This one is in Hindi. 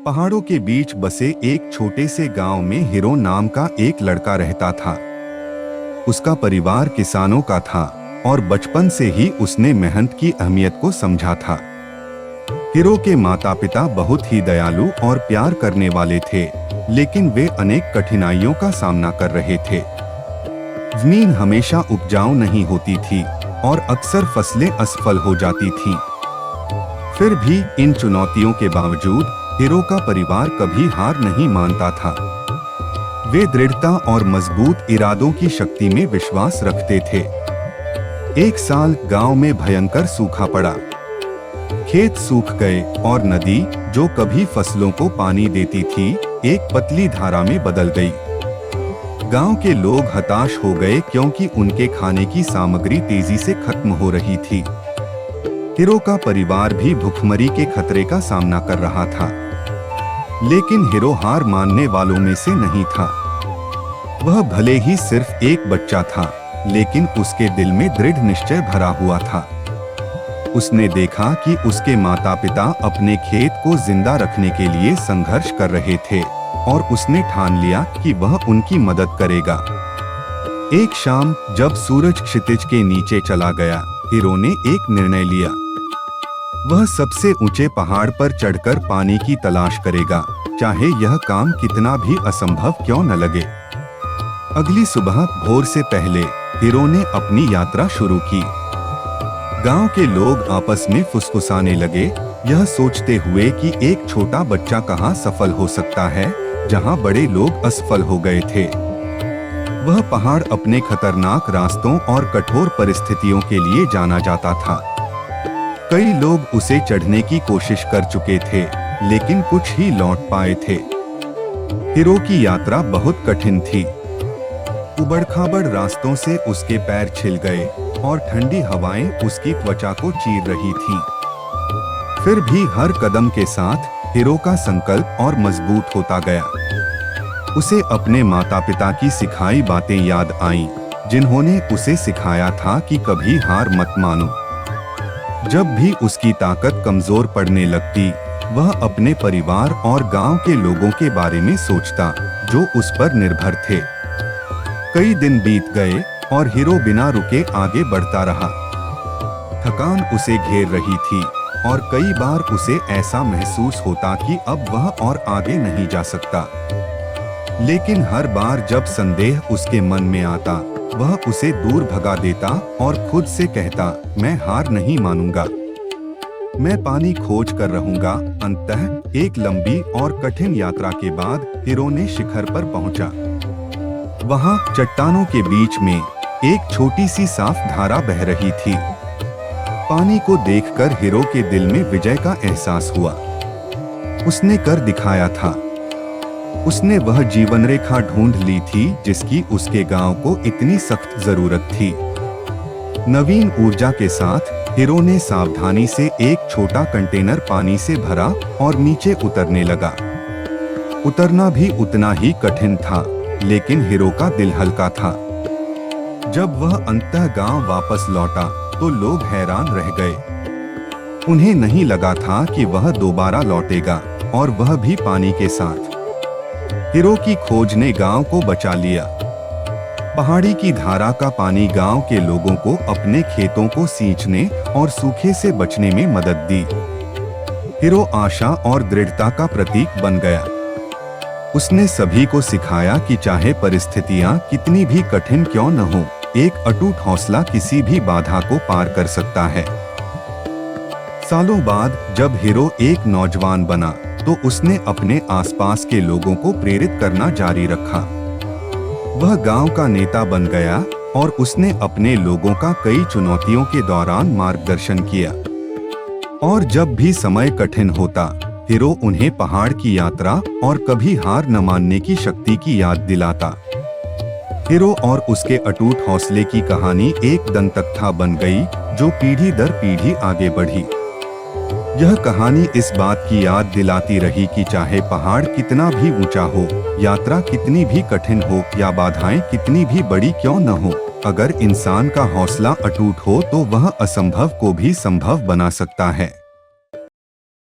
पहाड़ों के बीच बसे एक छोटे से गांव में हीरो नाम का एक लड़का रहता था। उसका परिवार किसानों का था और बचपन से ही उसने मेहनत की अहमियत को समझा था। हीरो के माता पिता बहुत ही दयालु और प्यार करने वाले थे, लेकिन वे अनेक कठिनाइयों का सामना कर रहे थे। जमीन हमेशा उपजाऊ नहीं होती थी और अक्सर फसलें असफल हो जाती थीं। फिर भी इन चुनौतियों के बावजूद हीरो का परिवार कभी हार नहीं मानता था। वे दृढ़ता और मजबूत इरादों की शक्ति में विश्वास रखते थे। एक साल गांव में भयंकर सूखा पड़ा। खेत सूख गए और नदी, जो कभी फसलों को पानी देती थी, एक पतली धारा में बदल गई। गांव के लोग हताश हो गए क्योंकि उनके खाने की सामग्री तेजी से खत्म हो रही थी। हीरो का परिवार भी भूखमरी के खतरे का सामना कर रहा था, लेकिन हीरो हार मानने वालों में से नहीं था। वह भले ही सिर्फ एक बच्चा था, लेकिन उसके दिल में दृढ़ निश्चय भरा हुआ था। उसने देखा कि उसके माता पिता अपने खेत को जिंदा रखने के लिए संघर्ष कर रहे थे और उसने ठान लिया कि वह उनकी मदद करेगा। एक शाम जब सूरज क्षितिज के नीचे चला गया, हीरो ने एक निर्णय लिया। वह सबसे ऊंचे पहाड़ पर चढ़कर पानी की तलाश करेगा, चाहे यह काम कितना भी असंभव क्यों न लगे। अगली सुबह भोर से पहले हीरो ने अपनी यात्रा शुरू की। गांव के लोग आपस में फुसफुसाने लगे, यह सोचते हुए कि एक छोटा बच्चा कहां सफल हो सकता है जहां बड़े लोग असफल हो गए थे। वह पहाड़ अपने खतरनाक रास्तों और कठोर परिस्थितियों के लिए जाना जाता था। कई लोग उसे चढ़ने की कोशिश कर चुके थे, लेकिन कुछ ही लौट पाए थे। हीरो की यात्रा बहुत कठिन थी। उबड़-खाबड़ रास्तों से उसके पैर छिल गए और ठंडी हवाएं उसकी त्वचा को चीर रही थीं। फिर भी हर कदम के साथ हीरो का संकल्प और मजबूत होता गया। उसे अपने माता पिता की सिखाई बातें याद आईं, जिन्होंने उसे सिखाया था कि कभी हार मत मानो। जब भी उसकी ताकत कमजोर पड़ने लगती, वह अपने परिवार और गांव के लोगों के बारे में सोचता, जो उस पर निर्भर थे। कई दिन बीत गए और हीरो बिना रुके आगे बढ़ता रहा। थकान उसे घेर रही थी और कई बार उसे ऐसा महसूस होता कि अब वह और आगे नहीं जा सकता। लेकिन हर बार जब संदेह उसके मन में आता, वह उसे दूर भगा देता और खुद से कहता, मैं हार नहीं मानूंगा, मैं पानी खोज कर रहूंगा। अंततः एक लंबी और कठिन यात्रा के बाद हीरो ने शिखर पर पहुंचा। वहां चट्टानों के बीच में एक छोटी सी साफ धारा बह रही थी। पानी को देखकर हीरो के दिल में विजय का एहसास हुआ। उसने कर दिखाया था। उसने वह जीवन रेखा ढूंढ ली थी जिसकी उसके गांव को इतनी सख्त जरूरत थी। नवीन ऊर्जा के साथ हीरो ने सावधानी से एक छोटा कंटेनर पानी से भरा और नीचे उतरने लगा। उतरना भी उतना ही कठिन था, लेकिन हीरो का दिल हल्का था। जब वह अंततः गांव वापस लौटा तो लोग हैरान रह गए। उन्हें नहीं लगा था कि वह दोबारा लौटेगा, और वह भी पानी के साथ। हीरो की खोज ने गांव को बचा लिया। पहाड़ी की धारा का पानी गांव के लोगों को अपने खेतों को सींचने और सूखे से बचने में मदद दी। हीरो आशा और दृढ़ता का प्रतीक बन गया। उसने सभी को सिखाया कि चाहे परिस्थितियां कितनी भी कठिन क्यों न हो, एक अटूट हौसला किसी भी बाधा को पार कर सकता है। सालों बाद जब हीरो एक नौजवान बना, तो उसने अपने आसपास के लोगों को प्रेरित करना जारी रखा। वह गांव का नेता बन गया और उसने अपने लोगों का कई चुनौतियों के दौरान मार्गदर्शन किया। और जब भी समय कठिन होता, हीरो उन्हें पहाड़ की यात्रा और कभी हार न मानने की शक्ति की याद दिलाता। हीरो और उसके अटूट हौसले की कहानी एक दंतकथा बन गई, जो पीढ़ी दर पीढ़ी आगे बढ़ी। यह कहानी इस बात की याद दिलाती रही कि चाहे पहाड़ कितना भी ऊंचा हो, यात्रा कितनी भी कठिन हो या बाधाएं कितनी भी बड़ी क्यों न हो, अगर इंसान का हौसला अटूट हो तो वह असंभव को भी संभव बना सकता है।